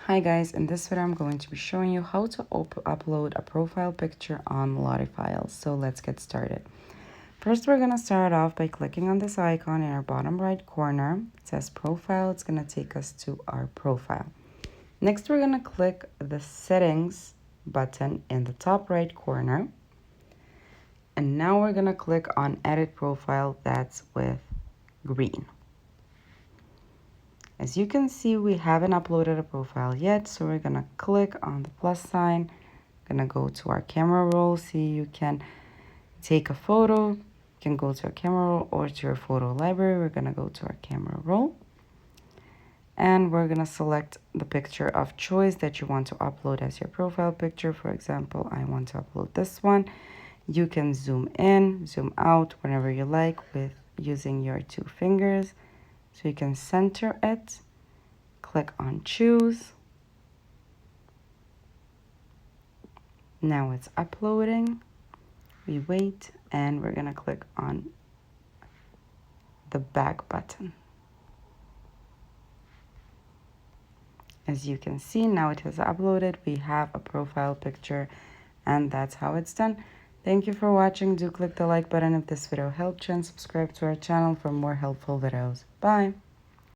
Hi guys, in this video I'm going to be showing you how to upload a profile picture on Lottie files. So let's get started. First we're going to start off by clicking on this icon in our bottom right corner. It says profile. It's going to take us to our profile. Next we're going to click the settings button in the top right corner. And now we're going to click on edit profile. That's with green. As you can see, we haven't uploaded a profile yet, so we're gonna click on the plus sign, gonna go to our camera roll. See, you can take a photo, you can go to a camera roll or to your photo library. We're gonna go to our camera roll, and we're gonna select the picture of choice that you want to upload as your profile picture. For example, I want to upload this one. You can zoom in, zoom out whenever you like with using your two fingers. So you can center it, click on choose. Now it's uploading. We wait and we're gonna click on the back button. As you can see, now it has uploaded. We have a profile picture and that's how it's done. Thank you for watching. Do click the like button if this video helped you and subscribe to our channel for more helpful videos. Bye.